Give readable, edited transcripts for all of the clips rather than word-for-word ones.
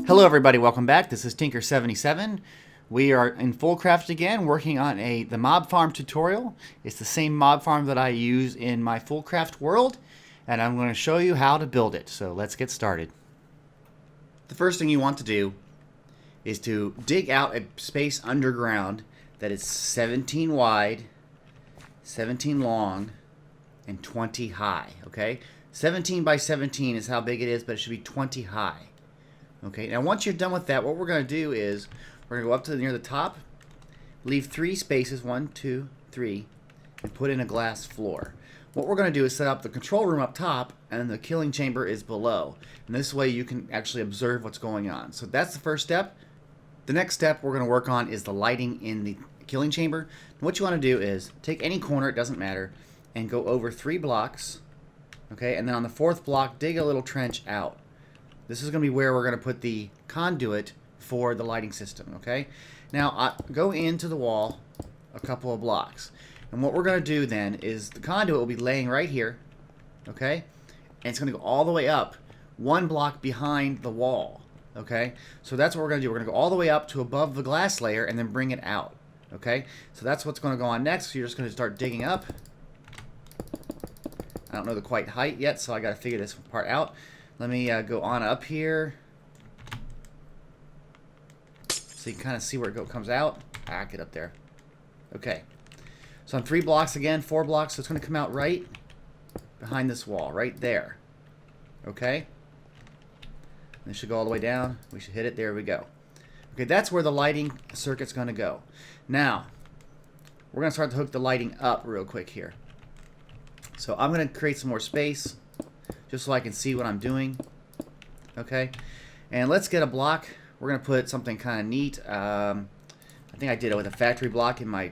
Hello everybody, welcome back. This is Tinker77. We are in FoolCraft again, working on the mob farm tutorial. It's the same mob farm that I use in my FoolCraft world, and I'm going to show you how to build it. So let's get started. The first thing you want to do is to dig out a space underground that is 17 wide, 17 long, and 20 high, okay? 17 by 17 is how big it is, but it should be 20 high. Okay, now once you're done with that, what we're going to do is we're going to go up to near the top, leave 3 spaces, 1, 2, 3, and put in a glass floor. What we're going to do is set up the control room up top, and the killing chamber is below. And this way you can actually observe what's going on. So that's the first step. The next step we're going to work on is the lighting in the killing chamber. And what you want to do is take any corner, it doesn't matter, and go over 3 blocks. Okay, and then on the 4th block, dig a little trench out. This is going to be where we're going to put the conduit for the lighting system, okay? Now, go into the wall a couple of blocks. And what we're going to do then is the conduit will be laying right here, okay? And it's going to go all the way up 1 block behind the wall, okay? So that's what we're going to do. We're going to go all the way up to above the glass layer and then bring it out, okay? So that's what's going to go on next. So you're just going to start digging up. I don't know the quite height yet, so I got to figure this part out. Let me go on up here so you can kind of see where it comes out. Get up there. Okay. So on 3 blocks again, 4 blocks, so it's going to come out right behind this wall, right there. Okay? And it should go all the way down. We should hit it. There we go. Okay, that's where the lighting circuit's going to go. Now, we're going to start to hook the lighting up real quick here. So I'm going to create some more space, just so I can see what I'm doing. Okay, and let's get a block. We're going to put something kind of neat. I think I did it with a factory block in my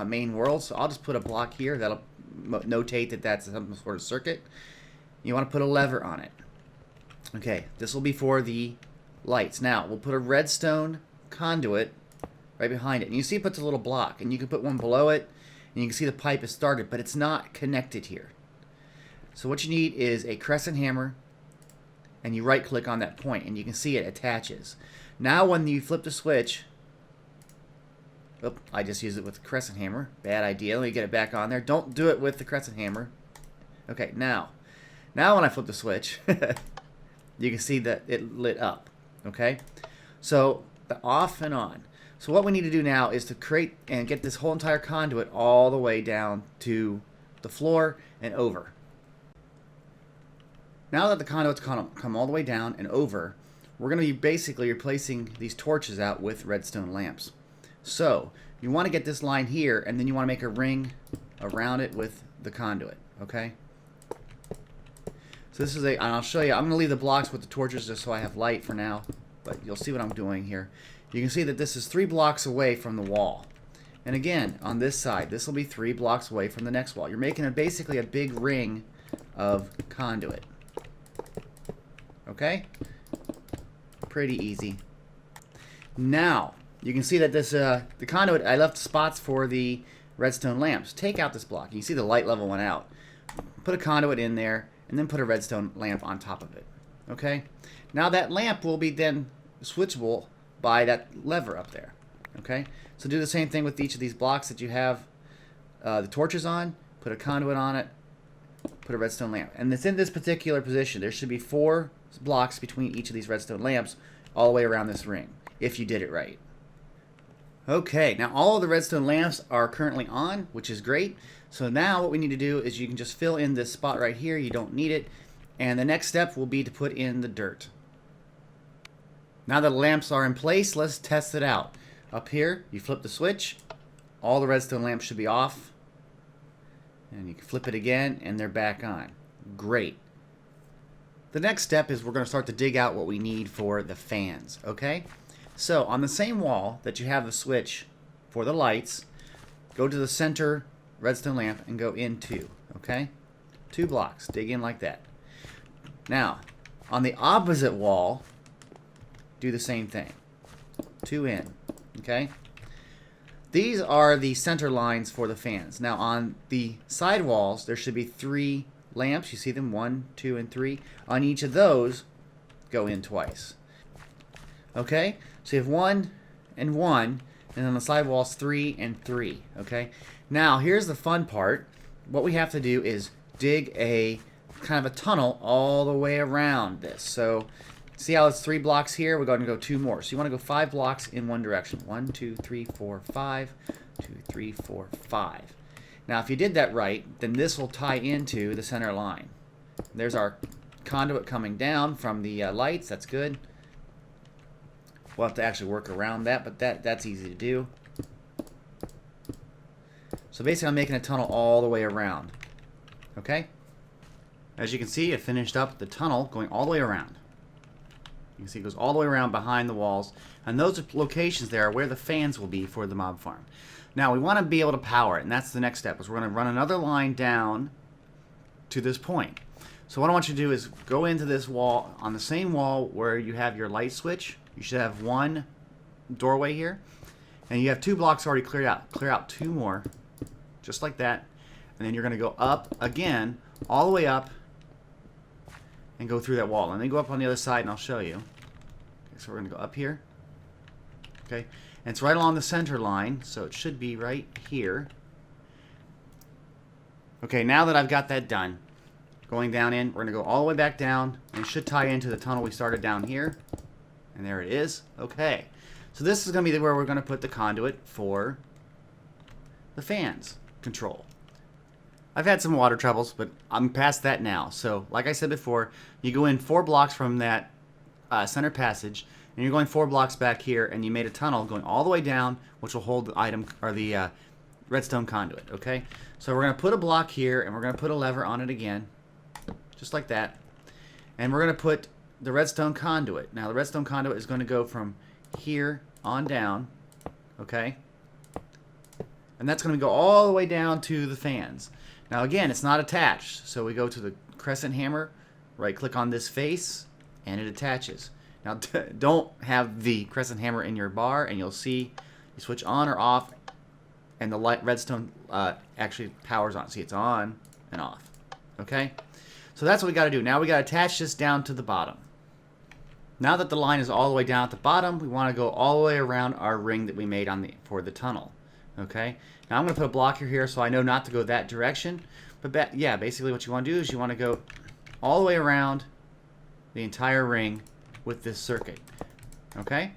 main world, so I'll just put a block here. That'll notate that that's some sort of circuit. You want to put a lever on it. Okay, this will be for the lights. Now, we'll put a redstone conduit right behind it. And you see it puts a little block, and you can put one below it, and you can see the pipe is started, but it's not connected here. So what you need is a crescent hammer, and you right click on that point, and you can see it attaches. Now when you flip the switch, I just used it with the crescent hammer. Bad idea. Let me get it back on there. Don't do it with the crescent hammer. Okay, now when I flip the switch, you can see that it lit up. Okay, so the off and on. So what we need to do now is to create and get this whole entire conduit all the way down to the floor and over. Now that the conduit's come all the way down and over, we're going to be basically replacing these torches out with redstone lamps. So you want to get this line here, and then you want to make a ring around it with the conduit, okay? So this is and I'll show you, I'm going to leave the blocks with the torches just so I have light for now, but you'll see what I'm doing here. You can see that this is 3 blocks away from the wall. And again, on this side, this will be 3 blocks away from the next wall. You're making basically a big ring of conduit. Okay? Pretty easy. Now, you can see that this the conduit, I left spots for the redstone lamps. Take out this block. You see the light level went out. Put a conduit in there, and then put a redstone lamp on top of it. Okay? Now that lamp will be then switchable by that lever up there. Okay? So do the same thing with each of these blocks that you have the torches on. Put a conduit on it. Put a redstone lamp. And it's in this particular position. There should be 4 blocks between each of these redstone lamps all the way around this ring, if you did it right. Okay, now all of the redstone lamps are currently on, which is great. So now what we need to do is you can just fill in this spot right here. You don't need it. And the next step will be to put in the dirt. Now that the lamps are in place, let's test it out. Up here, you flip the switch. All the redstone lamps should be off. And you can flip it again, and they're back on. Great. The next step is we're going to start to dig out what we need for the fans, okay? So on the same wall that you have the switch for the lights, go to the center redstone lamp and go in 2, okay? 2 blocks. Dig in like that. Now, on the opposite wall, do the same thing. 2 in, okay? These are the center lines for the fans. Now on the side walls, there should be 3 lamps. You see them, 1, 2, and 3. On each of those, go in twice. Okay, so you have 1 and 1, and on the side walls 3 and 3. Okay, now here's the fun part. What we have to do is dig a kind of a tunnel all the way around this. So see how it's 3 blocks here? We're going to go 2 more. So you want to go 5 blocks in one direction. 1, 2, 3, 4, 5. 2, 3, 4, 5. Now if you did that right, then this will tie into the center line. There's our conduit coming down from the lights. That's good. We'll have to actually work around that, but that's easy to do. So basically I'm making a tunnel all the way around. Okay? As you can see, I finished up the tunnel going all the way around. You can see it goes all the way around behind the walls. And those locations there are where the fans will be for the mob farm. Now we want to be able to power it, and that's the next step. Is we're going to run another line down to this point. So what I want you to do is go into this wall, on the same wall where you have your light switch. You should have 1 doorway here. And you have 2 blocks already cleared out. Clear out 2 more, just like that. And then you're going to go up again, all the way up, and go through that wall. And then go up on the other side, and I'll show you. Okay, so we're going to go up here. Okay, and it's right along the center line, so it should be right here. Okay, now that I've got that done, going down in, we're going to go all the way back down, and it should tie into the tunnel we started down here. And there it is. Okay, so this is going to be where we're going to put the conduit for the fans control. I've had some water troubles, but I'm past that now. So, like I said before, you go in 4 blocks from that center passage, and you're going 4 blocks back here, and you made a tunnel going all the way down, which will hold the item or the redstone conduit. Okay, so we're going to put a block here, and we're going to put a lever on it again, just like that, and we're going to put the redstone conduit. Now, the redstone conduit is going to go from here on down. Okay, and that's going to go all the way down to the fans. Now again, it's not attached, so we go to the crescent hammer, right click on this face, and it attaches. Now don't have the crescent hammer in your bar, and you'll see you switch on or off, and the light redstone actually powers on. See, it's on and off. Okay, so that's what we got to do. Now we got to attach this down to the bottom. Now that the line is all the way down at the bottom, we want to go all the way around our ring that we made for the tunnel. Okay, now I'm going to put a blocker here so I know not to go that direction. But yeah, basically what you want to do is you want to go all the way around the entire ring with this circuit. Okay?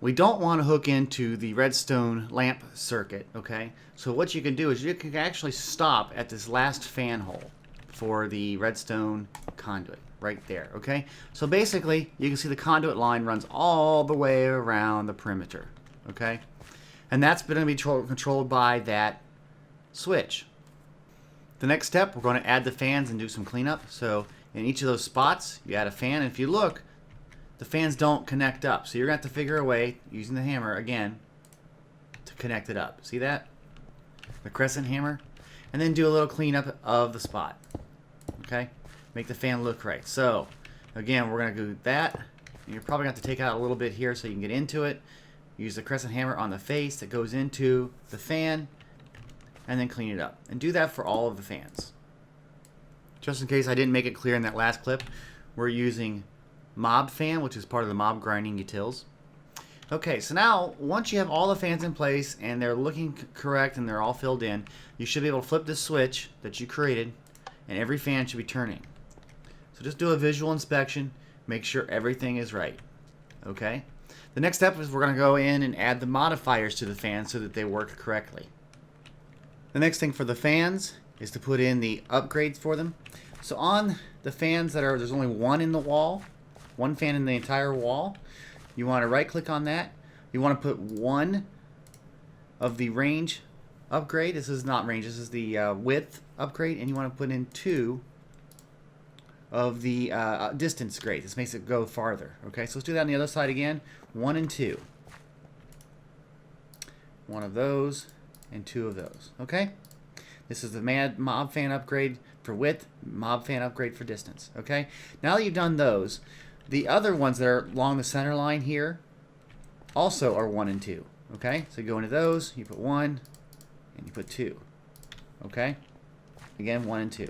We don't want to hook into the redstone lamp circuit. Okay? So what you can do is you can actually stop at this last fan hole for the redstone conduit. Right there. Okay? So basically, you can see the conduit line runs all the way around the perimeter. Okay? And that's going to be controlled by that switch. The next step, we're going to add the fans and do some cleanup. So in each of those spots, you add a fan. And if you look, the fans don't connect up. So you're going to have to figure a way, using the hammer again, to connect it up. See that? The crescent hammer. And then do a little cleanup of the spot. Okay? Make the fan look right. So again, we're going to do that. And you're probably going to have to take out a little bit here so you can get into it. Use the crescent hammer on the face that goes into the fan, and then clean it up. And do that for all of the fans. Just in case I didn't make it clear in that last clip, we're using mob fan, which is part of the mob grinding utils. Okay, so now once you have all the fans in place and they're looking correct and they're all filled in, you should be able to flip this switch that you created, and every fan should be turning. So just do a visual inspection, make sure everything is right. Okay? The next step is we're going to go in and add the modifiers to the fans so that they work correctly. The next thing for the fans is to put in the upgrades for them. So on the fans there's only one in the wall, one fan in the entire wall, you want to right click on that. You want to put one of the range upgrade. This is not range, this is the width upgrade, and you want to put in 2 of the distance grade. This makes it go farther. Okay, so let's do that on the other side again. 1 and 2. 1 of those and 2 of those. Okay, this is the mob fan upgrade for width, mob fan upgrade for distance. Okay, now that you've done those, the other ones that are along the center line here also are 1 and 2. Okay, so you go into those, you put 1 and you put 2. Okay, again 1 and 2.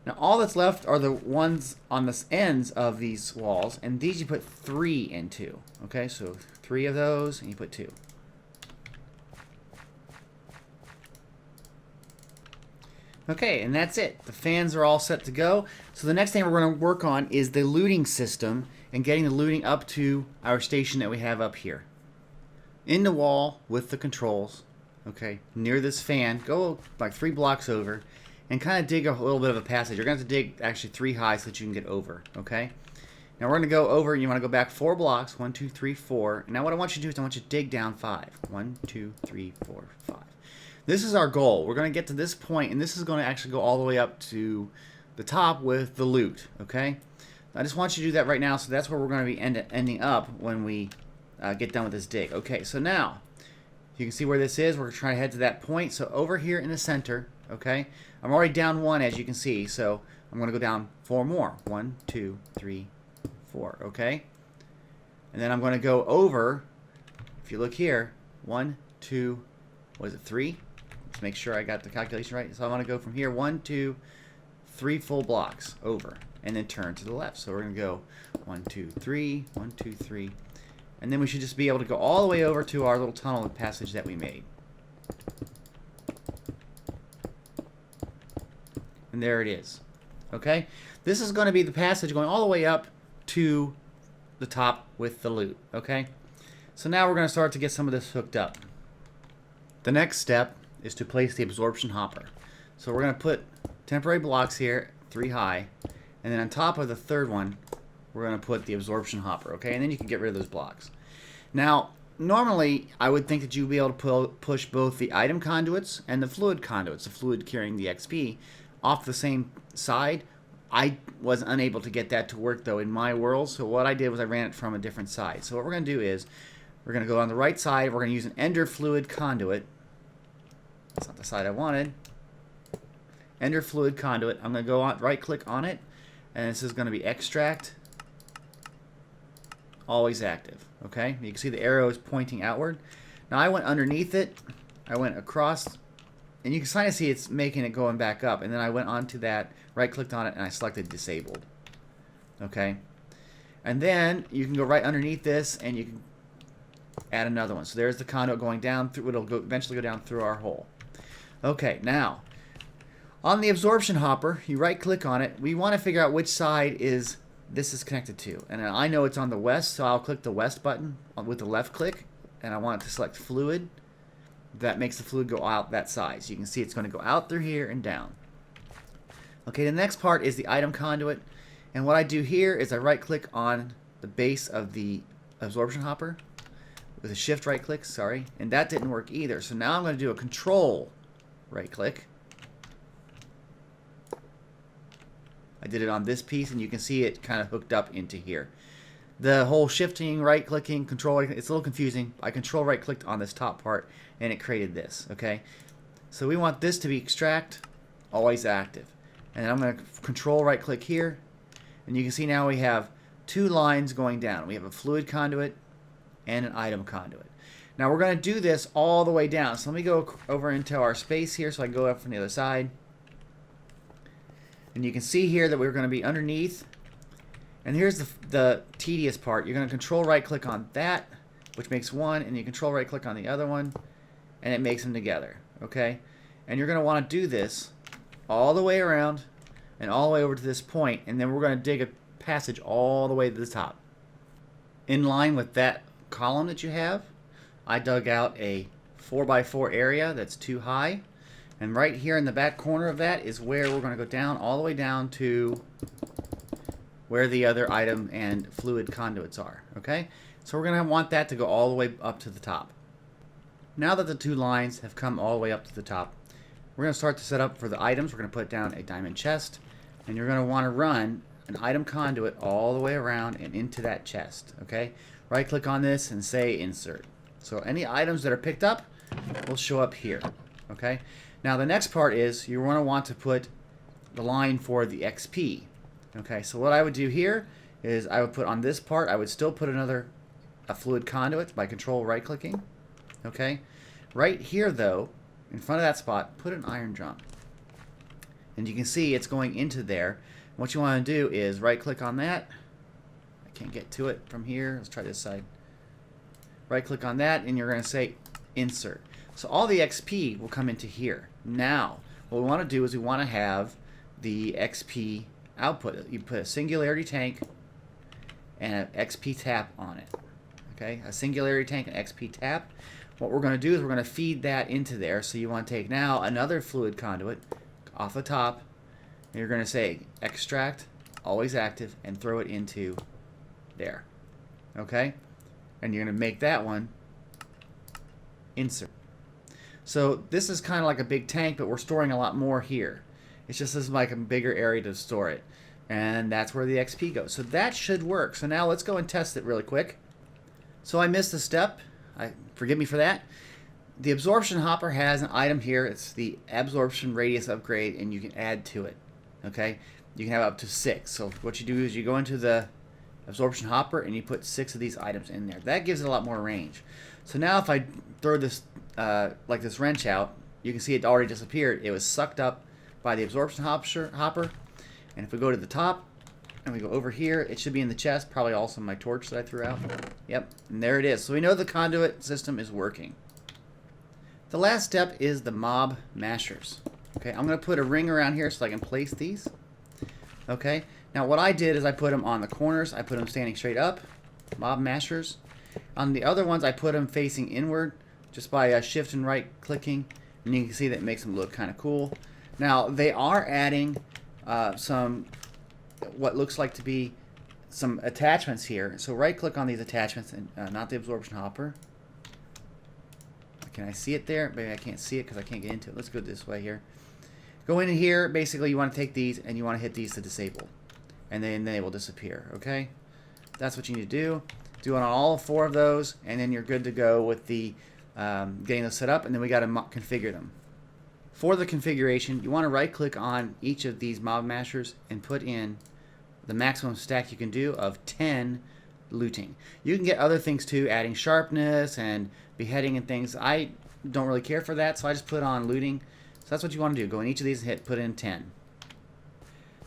Now all that's left are the ones on the ends of these walls, and these you put 3 into. Okay, so 3 of those, and you put 2. Okay, and that's it. The fans are all set to go. So the next thing we're going to work on is the looting system and getting the looting up to our station that we have up here. In the wall with the controls, okay, near this fan, go like 3 blocks over and kind of dig a little bit of a passage. You're going to have to dig actually 3 high so that you can get over, okay? Now we're going to go over, and you want to go back 4 blocks, 1, 2, 3, 4. Now what I want you to do is I want you to dig down 5. 1, 2, 3, 4, 5. This is our goal. We're going to get to this point, and this is going to actually go all the way up to the top with the loot, okay? I just want you to do that right now, so that's where we're going to be ending up when we get done with this dig. Okay, so now, you can see where this is. We're trying to head to that point. So over here in the center, okay, I'm already down 1, as you can see, so I'm going to go down 4 more. 1, 2, 3, 4, okay? And then I'm going to go over, if you look here, 1, 2, what is it, 3? Let's make sure I got the calculation right. So I want to go from here 1, 2, 3 full blocks over, and then turn to the left. So we're going to go 1, 2, 3, 1, 2, 3, and then we should just be able to go all the way over to our little tunnel passage that we made. And there it is. Okay? This is going to be the passage going all the way up to the top with the loot. Okay? So now we're going to start to get some of this hooked up. The next step is to place the absorption hopper. So we're going to put temporary blocks here, 3 high, and then on top of the third one, we're going to put the absorption hopper, okay? And then you can get rid of those blocks. Now, normally, I would think that you'd be able to push both the item conduits and the fluid conduits, the fluid carrying the XP, off the same side. I was unable to get that to work, though, in my world, so what I did was I ran it from a different side. So what we're going to do is, we're going to go on the right side, we're going to use an ender fluid conduit. That's not the side I wanted. Ender fluid conduit. I'm going to go on, right-click on it, and this is going to be extract. Always active. Okay? You can see the arrow is pointing outward. Now I went underneath it. I went across, and you can kind of see it's making it going back up. And then I went onto that, right-clicked on it, and I selected disabled. Okay? And then you can go right underneath this, and you can add another one. So there's the conduit going down through. It'll eventually go down through our hole. Okay, now on the absorption hopper, you right-click on it. We want to figure out which side this is connected to, and I know it's on the west, so I'll click the west button with the left click, and I want it to select fluid. That makes the fluid go out that side. So you can see it's going to go out through here and down. Okay, the next part is the item conduit, and what I do here is I right-click on the base of the absorption hopper with a shift right-click, sorry, and that didn't work either. So now I'm going to do a control right-click. I did it on this piece, and you can see it kind of hooked up into here. The whole shifting, right-clicking, control, it's a little confusing. I control right-clicked on this top part, and it created this, okay? So we want this to be extract, always active. And I'm going to control right-click here, and you can see now we have 2 lines going down. We have a fluid conduit and an item conduit. Now we're going to do this all the way down. So let me go over into our space here so I can go up from the other side. And you can see here that we're going to be underneath. And here's the tedious part. You're going to control right click on that, which makes one, and you control right click on the other one, and it makes them together. Okay? And you're going to want to do this all the way around and all the way over to this point, and then we're going to dig a passage all the way to the top. In line with that column that you have, I dug out a 4x4 area that's 2 high, and right here in the back corner of that is where we're going to go down all the way down to where the other item and fluid conduits are. Okay, so we're going to want that to go all the way up to the top. Now that the 2 lines have come all the way up to the top, we're going to start to set up for the items. We're going to put down a diamond chest, and you're going to want to run an item conduit all the way around and into that chest. Okay, right click on this and say insert. So any items that are picked up will show up here. Okay, now the next part is you're going to want to put the line for the XP. Okay, so what I would do here is I would put on this part, I would still put a fluid conduit by control right clicking. Okay, right here though, in front of that spot, put an iron drum. And you can see it's going into there. What you want to do is right click on that. I can't get to it from here. Let's try this side. Right click on that and you're going to say insert. So all the XP will come into here. Now what we want to do is we want to have the XP output. You put a singularity tank and an XP tap on it. Okay, a singularity tank and XP tap. What we're going to do is we're going to feed that into there. So you want to take now another fluid conduit off the top, and you're going to say extract, always active, and throw it into there. Okay, and you're going to make that one insert. So this is kind of like a big tank, but we're storing a lot more here. It's just this is like a bigger area to store it, and that's where the XP goes. So that should work. So now let's go and test it really quick. So I missed a step. Forgive me for that. The absorption hopper has an item here. It's the absorption radius upgrade, and you can add to it. Okay, you can have up to 6. So what you do is you go into the absorption hopper and you put 6 of these items in there. That gives it a lot more range. So now if I throw this like this wrench out, you can see it already disappeared. It was sucked up by the absorption hopper. And if we go to the top and we go over here, it should be in the chest, probably also my torch that I threw out. Yep, and there it is. So we know the conduit system is working. The last step is the mob mashers. Okay, I'm going to put a ring around here so I can place these. Okay, now what I did is I put them on the corners. I put them standing straight up, mob mashers. On the other ones, I put them facing inward just by shift and right clicking, and you can see that it makes them look kind of cool. Now they are adding some what looks like to be some attachments here. So right click on these attachments and not the absorption hopper. Can I see it there? Maybe I can't see it because I can't get into it. Let's go this way here. Go in here. Basically, you want to take these and you want to hit these to disable, and then they will disappear. Okay, that's what you need to do. Do it on all 4 of those, and then you're good to go with the getting those set up. And then we got to configure them. For the configuration, you want to right click on each of these mob mashers and put in the maximum stack you can do of 10 looting. You can get other things too, adding sharpness and beheading and things. I don't really care for that, so I just put on looting. So that's what you want to do. Go in each of these and put in 10.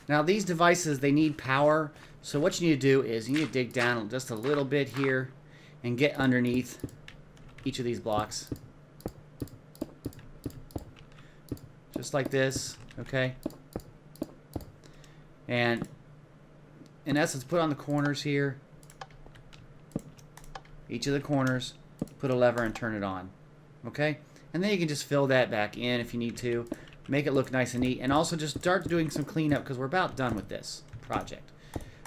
Now these devices, they need power. So what you need to do is you need to dig down just a little bit here and get underneath each of these blocks. Just like this, okay? And in essence, put on the corners here. Each of the corners, put a lever and turn it on, okay? And then you can just fill that back in if you need to. Make it look nice and neat. And also just start doing some cleanup because we're about done with this project.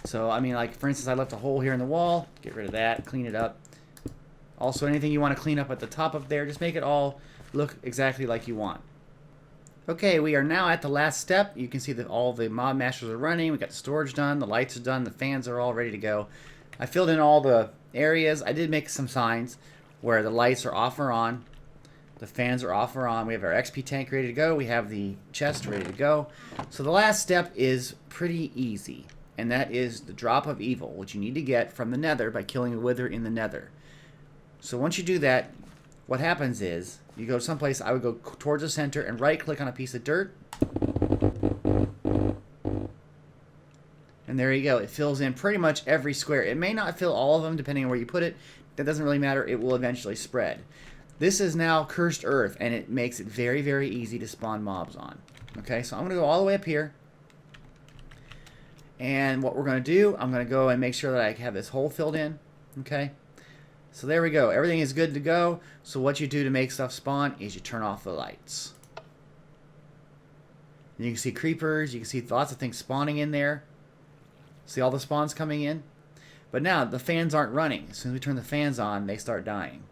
So, I mean, like, for instance, I left a hole here in the wall. Get rid of that, clean it up. Also, anything you want to clean up at the top of there, just make it all look exactly like you want. Okay, we are now at the last step. You can see that all the mob mashers are running. We got the storage done, the lights are done, the fans are all ready to go. I filled in all the areas. I did make some signs where the lights are off or on, the fans are off or on. We have our XP tank ready to go. We have the chest ready to go. So the last step is pretty easy, and that is the drop of evil, which you need to get from the nether by killing the wither in the nether. So once you do that, what happens is you go someplace. I would go towards the center and right click on a piece of dirt, and there you go. It fills in pretty much every square. It may not fill all of them depending on where you put it. That doesn't really matter. It will eventually spread. This is now cursed earth, and it makes it very, very easy to spawn mobs on. Okay, so I'm going to go all the way up here, and what we're going to do, I'm going to go and make sure that I have this hole filled in. Okay, so there we go. Everything is good to go. So what you do to make stuff spawn is you turn off the lights. And you can see creepers. You can see lots of things spawning in there. See all the spawns coming in? But now the fans aren't running. As soon as we turn the fans on, they start dying.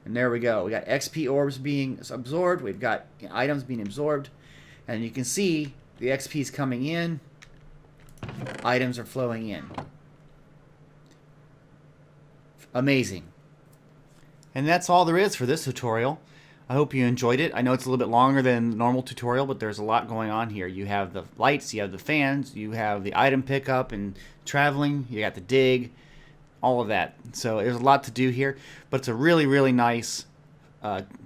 And there we go. We got XP orbs being absorbed. We've got items being absorbed. And you can see the XP is coming in. Items are flowing in. Amazing. And that's all there is for this tutorial. I hope you enjoyed it. I know it's a little bit longer than the normal tutorial, but there's a lot going on here. You have the lights, you have the fans, you have the item pickup and traveling, you got the dig, all of that. So there's a lot to do here, but it's a really, really nice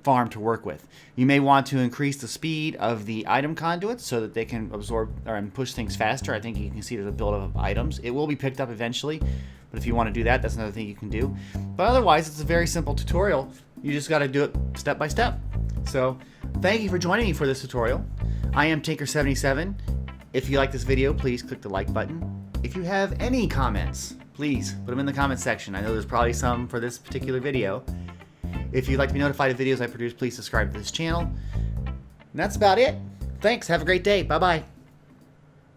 farm to work with. You may want to increase the speed of the item conduits so that they can absorb and push things faster. I think you can see there's a buildup of items. It will be picked up eventually, but if you want to do that, that's another thing you can do. But otherwise, it's a very simple tutorial. You just got to do it step by step. So thank you for joining me for this tutorial. I am Tinker77. If you like this video, please click the like button. If you have any comments, please put them in the comment section. I know there's probably some for this particular video. If you'd like to be notified of videos I produce, please subscribe to this channel. And that's about it. Thanks. Have a great day. Bye-bye.